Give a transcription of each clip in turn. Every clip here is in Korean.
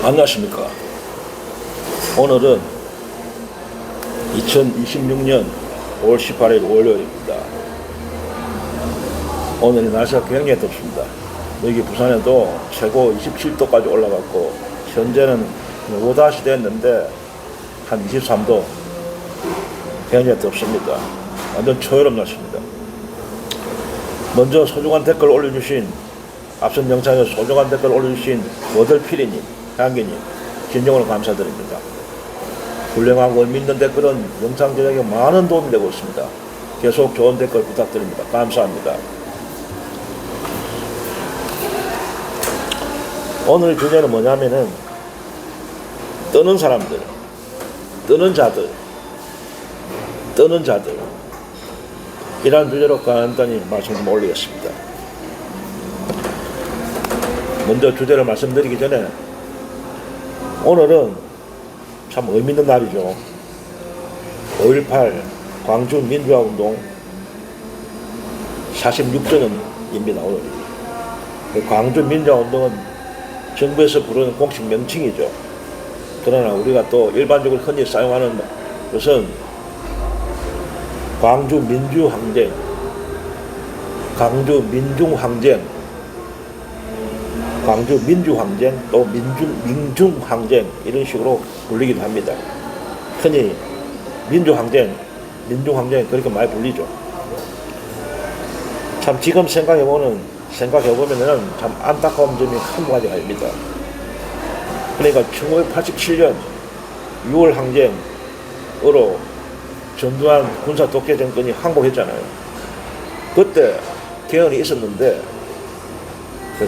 안녕하십니까. 오늘은 2026년 5월 18일 월요일입니다. 오늘 날씨가 굉장히 덥습니다. 여기 부산에도 최고 27도까지 올라갔고 현재는 5다시 됐는데 한 23도. 굉장히 덥습니다. 완전 초여름 날씨입니다. 먼저 소중한 댓글 올려주신, 앞선 영상에 소중한 댓글 올려주신 워들피리님, 향기님 진정으로 감사드립니다. 훌륭하고 의미있는 댓글은 영상 제작에 많은 도움이 되고 있습니다. 계속 좋은 댓글 부탁드립니다. 감사합니다. 오늘 주제는 뭐냐면은 떠는 사람들, 떠는 자들 이란 주제로 간단히 말씀 좀 올리겠습니다. 먼저 주제를 말씀드리기 전에 오늘은 참 의미있는 날이죠. 5.18 광주 민주화운동 46주년입니다. 오늘이. 광주 민주화운동은 정부에서 부르는 공식 명칭이죠. 그러나 우리가 또 일반적으로 흔히 사용하는 것은 광주 민주항쟁, 광주 민중항쟁, 광주 민주항쟁, 또 민중항쟁 이런 식으로 불리기도 합니다. 흔히 민주항쟁, 민중항쟁 그렇게 많이 불리죠. 참 지금 생각해보면은 참 안타까운 점이 한두 가지가 아닙니다. 그러니까 1987년 6월 항쟁으로 전두환 군사 독재 정권이 항복했잖아요. 그때 개헌이 있었는데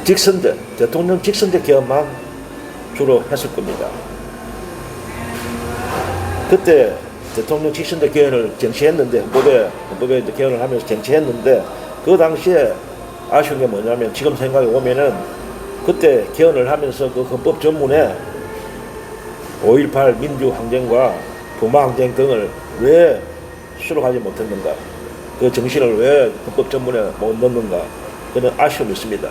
직선제, 대통령 직선제 개헌만 주로 했을 겁니다. 그때 대통령 직선제 개헌을 쟁취했는데 헌법에 이제 개헌을 하면서 쟁취했는데 그 당시에 아쉬운 게 뭐냐면 지금 생각해 보면은 그때 개헌을 하면서 그 헌법 전문에 5.18 민주항쟁과 부마항쟁 등을 왜 수록하지 못했는가, 그 정신을 왜 헌법 전문에 못 넣는가, 그런 아쉬움이 있습니다.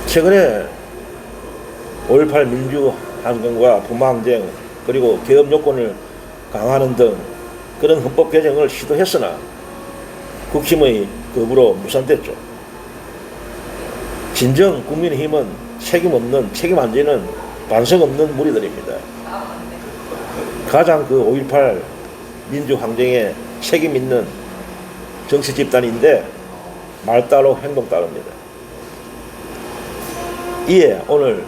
최근에 5.18 민주항쟁과 부마항쟁 그리고 개헌 요건을 강화하는 등 그런 헌법 개정을 시도했으나 국힘의 거부로 무산됐죠. 진정 국민의힘은 책임 안 지는 반성 없는 무리들입니다. 가장 그 5.18 민주항쟁에 책임 있는 정치 집단인데 말 따로 행동 따로입니다. 이에 오늘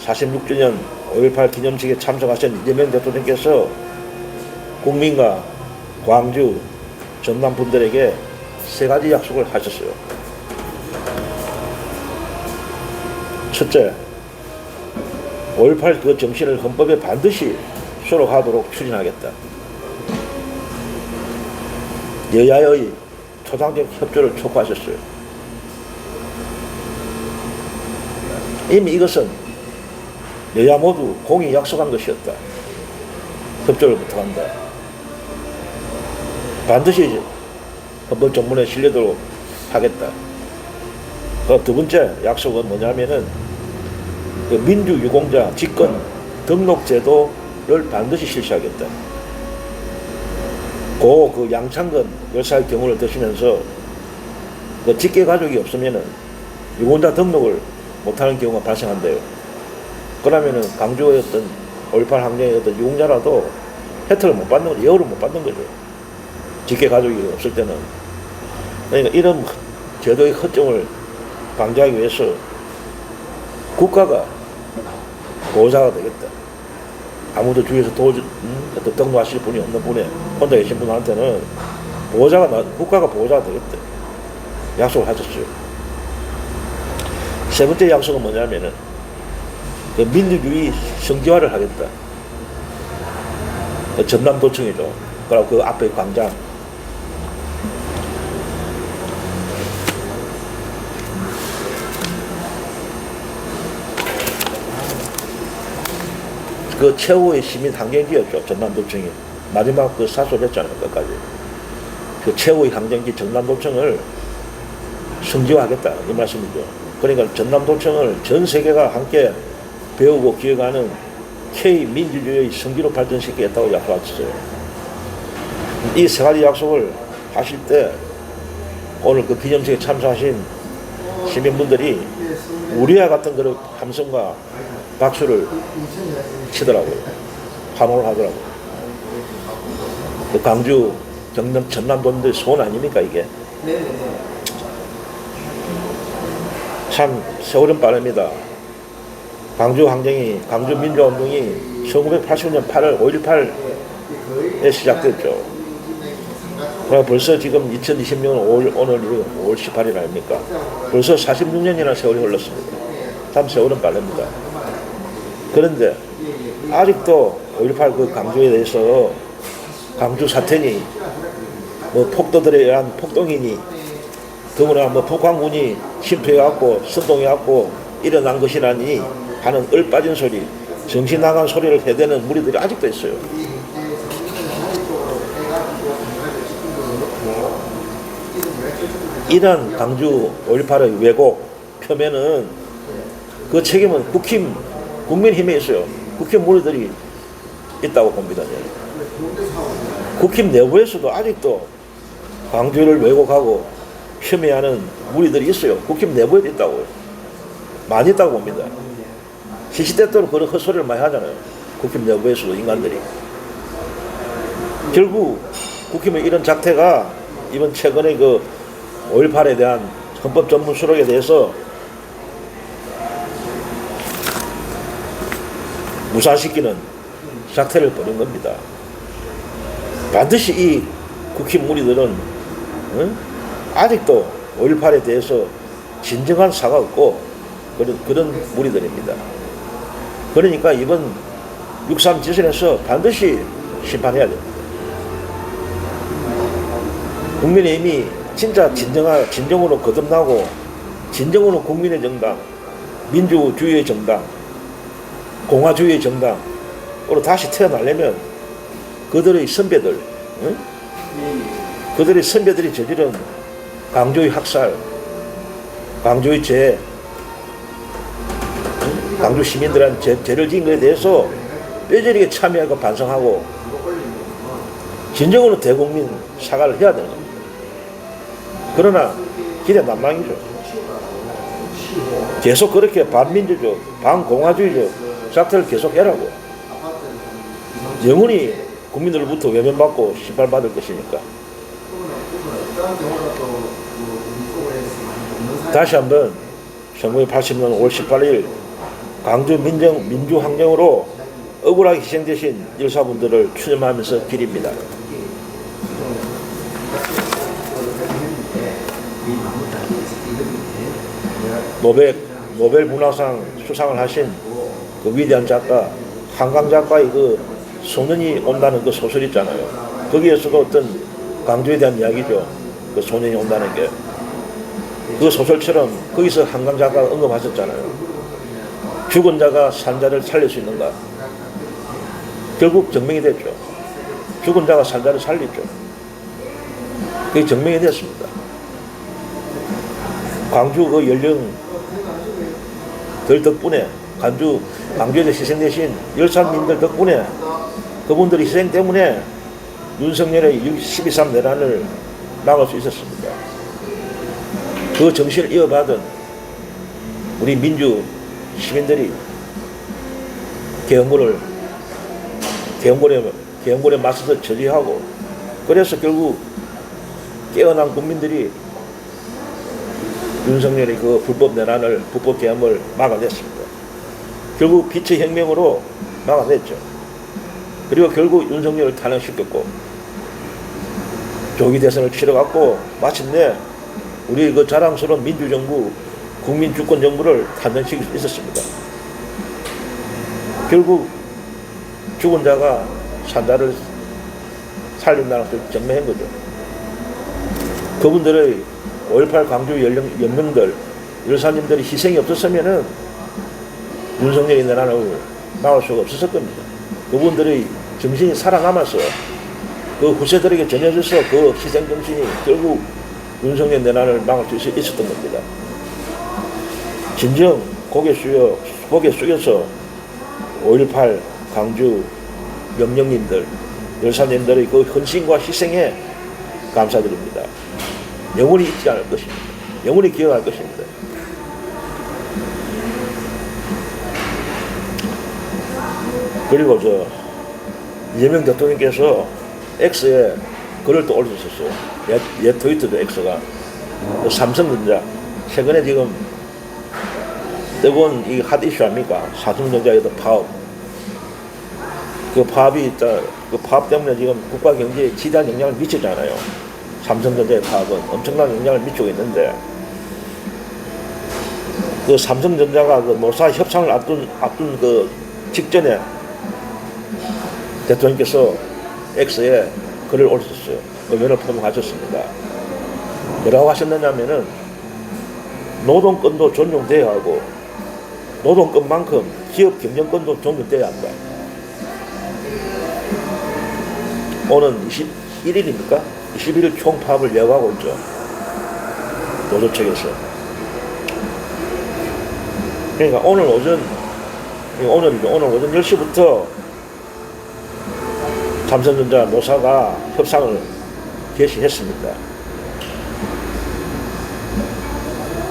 46주년 5.18 기념식에 참석하신 이재명 대통령께서 국민과 광주, 전남 분들에게 세 가지 약속을 하셨어요. 첫째, 5.18 그 정신을 헌법에 반드시 수록하도록 추진하겠다. 여야의 초당적 협조를 촉구하셨어요. 이미 이것은 여야 모두 공히 약속한 것이었다. 협조를 부탁한다. 반드시 헌법 전문에 실리도록 하겠다. 두 번째 약속은 뭐냐면은 그 민주유공자 직권 등록 제도를 반드시 실시하겠다. 그 양창근 열사의 경우를 드시면서 그 직계 가족이 없으면은 유공자 등록을 못하는 경우가 발생한대요. 그러면은 광주의 어떤 5.18 항쟁의 어떤 유공자라도 혜택을 못 받는 거죠. 예우를 못 받는 거죠. 직계 가족이 없을 때는. 그러니까 이런 제도의 허점을 방지하기 위해서 국가가 보호자가 되겠다. 아무도 주위에서 등록하실 분이 없는 분에 혼자 계신 분한테는 국가가 보호자가 되겠다. 약속을 하셨어요. 세 번째 약속은 뭐냐면은 그 민주주의 성지화를 하겠다. 전남도청이죠. 그리고 그 앞에 광장. 그 최후의 시민 항쟁지였죠. 전남도청이. 마지막 그 사소했잖아요. 끝까지. 그 최고의 항쟁지 전남도청을 성지화하겠다 이 말씀이죠. 그러니까 전남도청을 전 세계가 함께 배우고 기억하는 K민주주의의 성지로 발전시키겠다고 약속하셨어요. 이 세 가지 약속을 하실 때 오늘 그 기념식에 참석하신 시민분들이 우리와 같은 그런 함성과 박수를 치더라고요. 환호를 하더라고요. 그 광주, 경남, 전남도민들 소원 아닙니까 이게? 참 세월은 빠릅니다. 광주 항쟁이, 광주 민주화운동이 1980년 8월 5.18에 시작됐죠. 그러나 벌써 지금 2020년 오늘 5월 18일 아닙니까? 벌써 46년이나 세월이 흘렀습니다. 참 세월은 빠릅니다. 그런데 아직도 5.18 그 광주에 대해서 광주 사태니 뭐 폭도들에 의한 폭동이니 더구나 뭐 북한군이 침투해갖고 선동해갖고 일어난 것이라니 하는 얼빠진 소리, 정신 나간 소리를 해대는 무리들이 아직도 있어요. 이런 광주 5.18의 왜곡 표면은 그 책임은 국민힘에 있어요. 국힘 무리들이 있다고 봅니다. 국힘 내부에서도 아직도 광주를 왜곡하고 폄훼하는 무리들이 있어요. 국힘 내부에도 있다고요. 많이 있다고 봅니다. 시시때때로 그런 헛소리를 많이 하잖아요. 국힘 내부에서도 인간들이. 결국 국힘의 이런 작태가 이번 최근에 그 5.18에 대한 헌법 전문 수록에 대해서 무산시키는 작태를 벌인 겁니다. 반드시 이 국힘 무리들은 아직도 5.18에 대해서 진정한 사과가 없고 그런 무리들입니다. 그러니까 이번 6.3 지선에서 반드시 심판해야 됩니다. 국민의힘이 진짜 진정으로 거듭나고 진정으로 국민의 정당, 민주주의의 정당, 공화주의의 정당으로 다시 태어나려면 그들의 선배들, 그들의 선배들이 저지른 광주의 학살, 광주의 죄, 광주 시민들한 죄를 지은 것에 대해서 뼈저리게 참여하고 반성하고 진정으로 대국민 사과를 해야 되는 겁니다. 그러나 기대 난망이죠. 계속 그렇게 반민주적, 반공화주의적 작태를 계속 해라고. 영원히 국민들로부터 외면받고 심판받을 것이니까. 다시 한번 1980년 5월 18일 광주 민주항쟁으로 억울하게 희생되신 열사분들을 추념하면서 기립니다. 노벨 문학상 수상을 하신 그 위대한 작가 한강 작가의 그 소년이 온다는 그 소설 있잖아요. 거기에서도 어떤 광주에 대한 이야기죠. 그 소년이 온다는 게. 그 소설처럼 거기서 한강 작가가 언급하셨잖아요. 죽은 자가 산 자를 살릴 수 있는가. 결국 증명이 됐죠. 죽은 자가 산 자를 살리죠. 그게 증명이 됐습니다. 광주 그 연령들 덕분에 광주에서 희생되신 열산민들 덕분에 그분들의 희생 때문에 윤석열의 12.3 내란을 막을 수 있었습니다. 그 정신을 이어받은 우리 민주 시민들이 개헌군에 맞서서 저지하고 그래서 결국 깨어난 국민들이 윤석열의 그 불법 내란을, 불법 계엄을 막아냈습니다. 결국 빛의 혁명으로 막아냈죠. 그리고 결국 윤석열을 탄핵시켰고 조기 대선을 치러갖고 마침내 우리 그 자랑스러운 민주정부, 국민주권정부를 탄생시킬 수 있었습니다. 결국 죽은 자가 산 자를 살린다는 것을 증명한 거죠. 그분들의 5.18 광주 연명들, 열사님들의 희생이 없었으면은 윤석열의 내란을 막을 수가 없었을 겁니다. 그분들의 정신이 살아남아서 그 후세들에게 전해져서 그 희생정신이 결국 윤석열 내란을 막을 수 있었던 겁니다. 진정 고개 숙여서 5.18 강주 명령님들, 열사님들의 그 헌신과 희생에 감사드립니다. 영원히 잊지 않을 것입니다. 영원히 기억할 것입니다. 그리고 이재명 대통령께서 X에 글을 또 올리셨어요. 옛 트위터도 X가 삼성전자 최근에 지금 뜨거운 이 핫 이슈 아닙니까? 삼성전자의 파업. 그 파업이 그 파업 때문에 지금 국가 경제에 지대한 영향을 미치잖아요. 삼성전자의 파업은 엄청난 영향을 미치고 있는데, 그 삼성전자가 그 노사 협상을 앞둔 그 직전에 대통령께서 X에 글을 올리셨어요. 의견을 표명하셨습니다. 뭐라고 하셨느냐면은 노동권도 존중돼야 하고 노동권만큼 기업 경영권도 존중돼야 한다. 오늘 21일입니까? 21일 총파업을 예고하고 있죠. 노조 측에서. 그러니까 오늘 오전 10시부터 삼성전자 노사가 협상을 개시했습니다.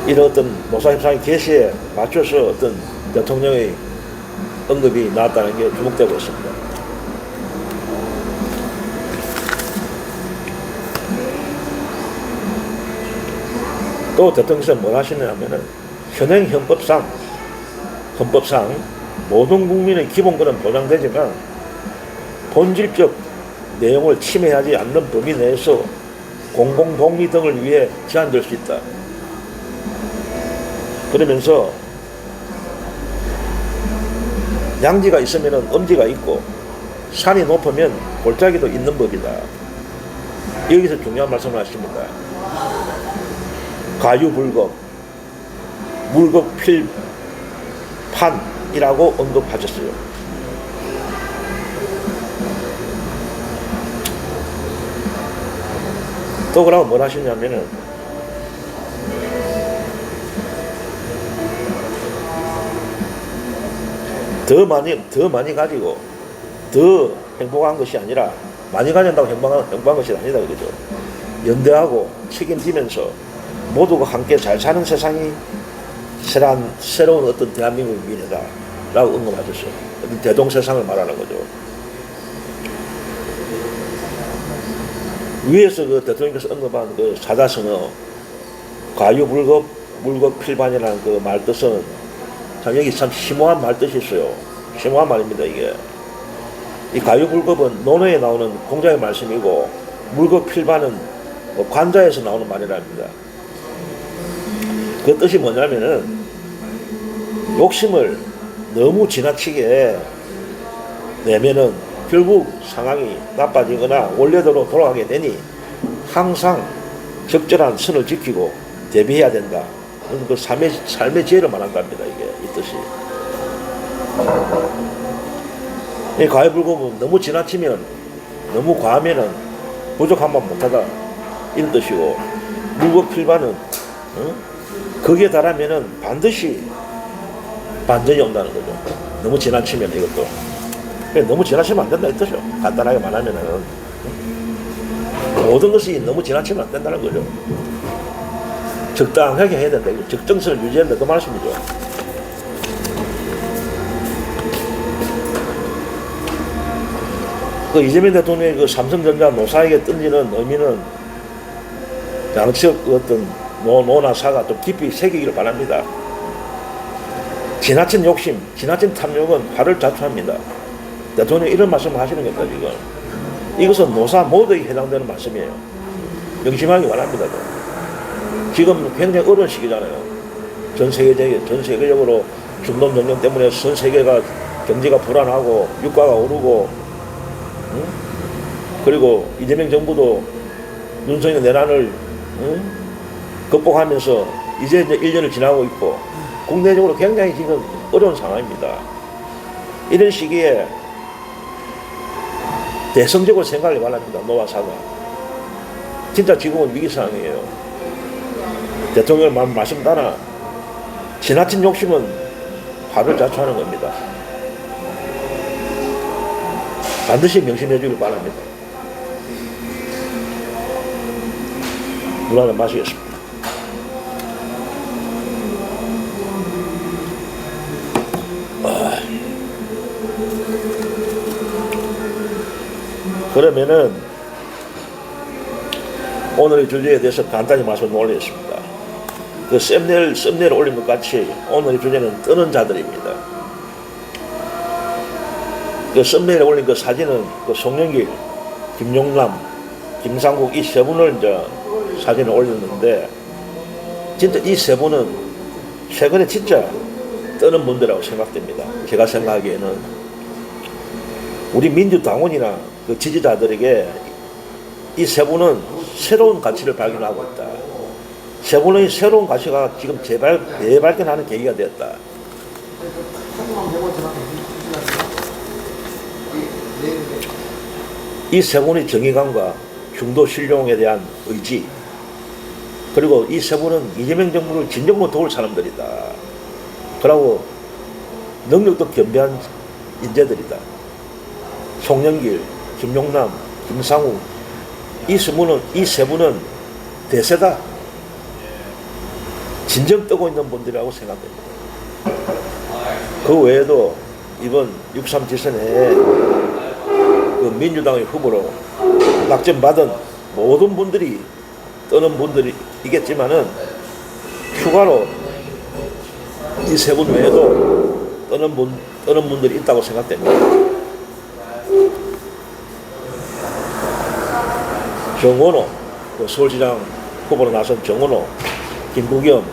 이런 어떤 노사 협상의 개시에 맞춰서 어떤 대통령의 언급이 나왔다는 게 주목되고 있습니다. 또 대통령께서 뭘 하시냐면은 현행 헌법상 모든 국민의 기본권은 보장되지만 본질적 내용을 침해하지 않는 범위 내에서 공공복리 등을 위해 제한될 수 있다. 그러면서 양지가 있으면 엄지가 있고 산이 높으면 골짜기도 있는 법이다. 여기서 중요한 말씀을 하십니다. 가유불급, 물급필판이라고 언급하셨어요. 또 그러고 뭘 하시냐면은 더 많이 가지고 더 행복한 것이 아니라 많이 가진다고 행복한 것이 아니다 그죠. 연대하고 책임지면서 모두가 함께 잘 사는 세상이 새로운 어떤 대한민국의 미래다 라고 언급하셨어요. 대동세상을 말하는 거죠. 위에서 그 대통령께서 언급한 그 사자성어 과유불급 필반이라는 그 말뜻은 참 여기 참 심오한 말뜻이 있어요. 심오한 말입니다. 이게 이 과유불급은 논어에 나오는 공자의 말씀이고 물급필반은 뭐 관자에서 나오는 말이랍니다. 그 뜻이 뭐냐면은 욕심을 너무 지나치게 내면은 결국 상황이 나빠지거나 원래대로 돌아가게 되니 항상 적절한 선을 지키고 대비해야 된다. 그 삶의 지혜를 말한다 합니다. 이게 이 뜻이. 이 과유불급은 너무 지나치면 너무 과하면은 부족함만 못하다 이런 뜻이고 물급필반은 거기에 달하면은 반드시 반전이 온다는 거죠. 너무 지나치면 이것도. 너무 지나치면 안 된다 이 뜻이죠. 간단하게 말하면은 모든 것이 너무 지나치면 안 된다는 거죠. 적당하게 해야 된다. 적정선을 유지해야 된다. 그 말씀이죠. 그 이재명 대통령이 그 삼성전자 노사에게 던지는 의미는 양측 어떤 노나 사가 좀 깊이 새기기를 바랍니다. 지나친 욕심, 지나친 탐욕은 화를 자초합니다. 대통령이 이런 말씀을 하시는 겁니다. 지금 이것은 노사 모두에게 해당되는 말씀이에요. 명심하기 바랍니다. 지금 굉장히 어려운 시기잖아요. 전 세계적으로 중동 전쟁 때문에 전 세계가 경제가 불안하고 유가가 오르고 그리고 이재명 정부도 윤석열 내란을 극복하면서 이제 1년을 지나고 있고 국내적으로 굉장히 지금 어려운 상황입니다. 이런 시기에 대성적으로 생각을 바랍니다. 노아사가. 진짜 지금은 위기 상황이에요. 대통령 말씀 따라 지나친 욕심은 화를 자초하는 겁니다. 반드시 명심해 주길 바랍니다. 물 한잔 마시겠습니다. 그러면은 오늘의 주제에 대해서 간단히 말씀을 올리겠습니다. 그 썸네일 올린 것 같이 오늘의 주제는 뜨는 자들입니다. 그 썸네일에 올린 그 사진은 그 송영길, 김용남, 김상국 이 세 분을 이제 사진을 올렸는데 진짜 이 세 분은 최근에 진짜 뜨는 분들이라고 생각됩니다. 제가 생각하기에는 우리 민주당원이나 그 지지자들에게 이 세 분은 새로운 가치를 발견하고 있다. 세 분의 새로운 가치가 지금 재발견하는 계기가 되었다. 이 세 분의 정의감과 중도 신용에 대한 의지, 그리고 이 세 분은 이재명 정부를 진정으로 도울 사람들이다. 그리고 능력도 겸비한 인재들이다. 송영길, 김용남, 김상우 이 세 분은 대세다. 진정 뜨고 있는 분들이라고 생각됩니다. 그 외에도 이번 6.3 지선에 그 민주당의 후보로 낙점받은 모든 분들이 뜨는 분들이겠지만은 추가로 이 세 분 외에도 뜨는 분들이 있다고 생각됩니다. 정원호, 그 서울시장 후보로 나선 정원호, 김부겸,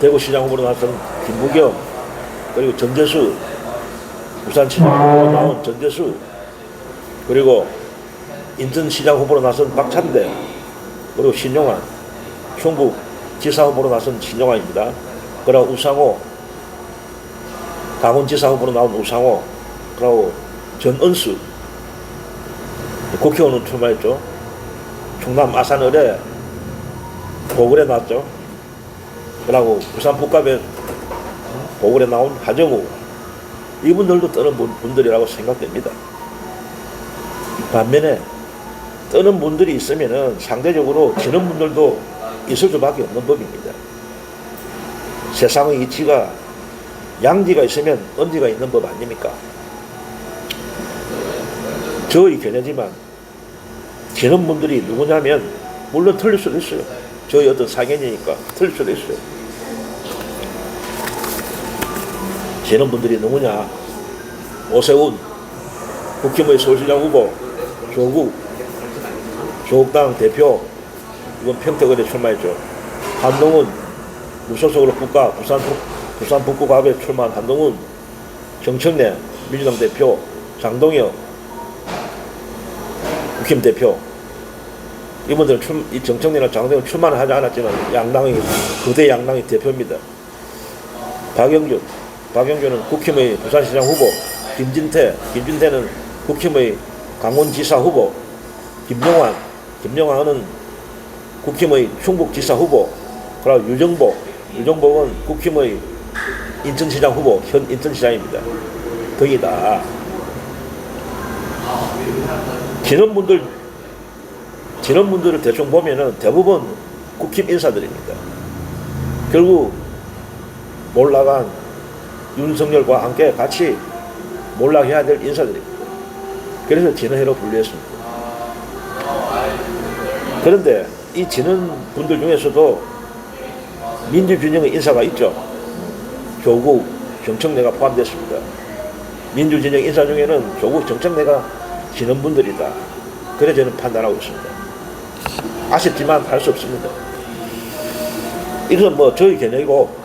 대구시장 후보로 나선 김부겸, 그리고 전재수, 부산시장 후보로 나온 전재수, 그리고 인천시장 후보로 나선 박찬대, 그리고 신용환, 충북지사 후보로 나선 신용환입니다. 그리고 우상호, 강원지사 후보로 나온 우상호, 그리고 전은수, 국회의원은 출마했죠. 충남 아산을에 보궐에 나왔죠. 그리고 부산 북갑에 보궐에 나온 하정우, 이분들도 뜨는 분들이라고 생각됩니다. 반면에 뜨는 분들이 있으면은 상대적으로 지는 분들도 있을 수밖에 없는 법입니다. 세상의 이치가 양지가 있으면 언지가 있는 법 아닙니까? 저의 견해지만 지는 분들이 누구냐면 물론 틀릴 수도 있어요. 저희 어떤 사견이니까 틀릴 수도 있어요. 지는 분들이 누구냐? 오세훈, 국힘의 서울시장 후보, 조국당 대표, 이번 평택을에 출마했죠. 한동훈, 무소속으로 부산 북구갑에 출마한 한동훈, 정청래, 민주당 대표, 장동혁, 국힘 대표. 이분들은 이 정청래나 장동혁 출마는 하지 않았지만 거대 양당의 대표입니다. 박영준은 국힘의 부산시장 후보, 김진태는 국힘의 강원지사 후보, 김영환은 국힘의 충북지사 후보, 그리고 유정복은 국힘의 인천시장 후보, 현 인천시장입니다. 등이다. 지는 분들을 대충 보면은 대부분 국힘 인사들입니다. 결국 몰락한 윤석열과 함께 같이 몰락해야 될 인사들입니다. 그래서 지는 해로 분류했습니다. 그런데 이 지는 분들 중에서도 민주진영의 인사가 있죠. 조국, 정청래가 포함됐습니다. 민주진영 인사 중에는 조국, 정청래가 지는 분들이다. 그래 저는 판단하고 있습니다. 아쉽지만 할 수 없습니다. 이것은 뭐 저희 견해이고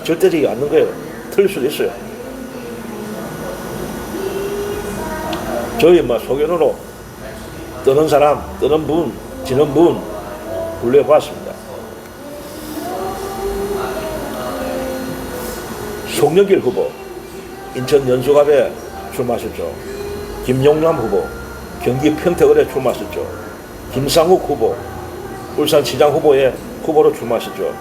절대적이지 않는 거예요. 틀릴 수도 있어요. 저희 소견으로 뜨는 사람, 뜨는 분, 지는 분 분류해봤습니다. 송영길 후보, 인천 연수갑에 출마하셨죠. 김용남 후보, 경기 평택을에 출마하셨죠. 김상욱 후보, 울산시장 후보로 출마하셨죠.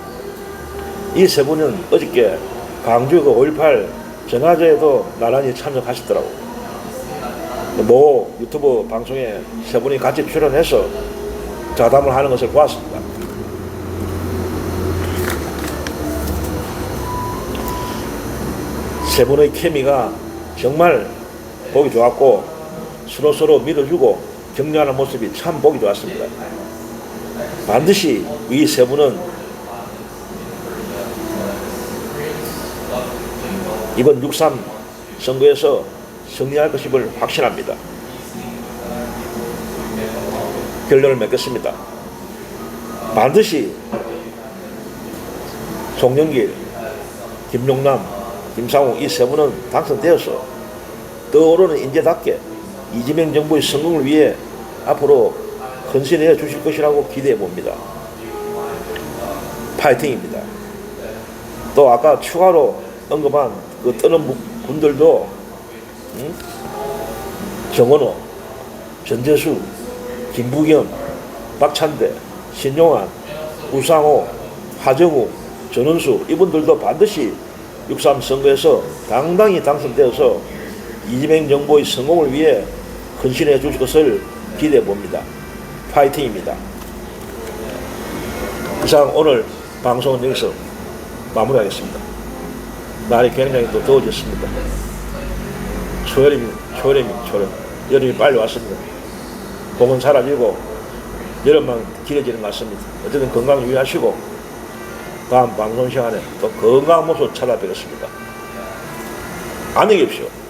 이 세 분은 어저께 광주 그 5.18 전화제에도 나란히 참석하시더라고. 모 유튜브 방송에 세 분이 같이 출연해서 자담을 하는 것을 보았습니다. 세 분의 케미가 정말 보기 좋았고 서로 믿어주고 격려하는 모습이 참 보기 좋았습니다. 반드시 이 세 분은 이번 6.3 선거에서 승리할 것임을 확신합니다. 결론을 맺겠습니다. 반드시 송영길, 김용남, 김상욱 이 세 분은 당선되어서 떠오르는 인재답게 이재명 정부의 성공을 위해 앞으로 헌신해 주실 것이라고 기대해 봅니다. 파이팅입니다. 또 아까 추가로 언급한 그 떠는 분들도 정원호, 전재수, 김부겸, 박찬대, 신용환, 우상호, 하정우, 전은수 이분들도 반드시 6.3 선거에서 당당히 당선되어서 이재명 정부의 성공을 위해 헌신해 주실 것을 기대해 봅니다. 파이팅입니다. 이상 오늘 방송은 여기서 마무리하겠습니다. 날이 굉장히 또 더워졌습니다. 초여름. 여름이 빨리 왔습니다. 봄은 사라지고 여름만 길어지는 것 같습니다. 어쨌든 건강 유의하시고 다음 방송 시간에 또 건강한 모습 찾아뵙겠습니다. 안녕히 계십시오.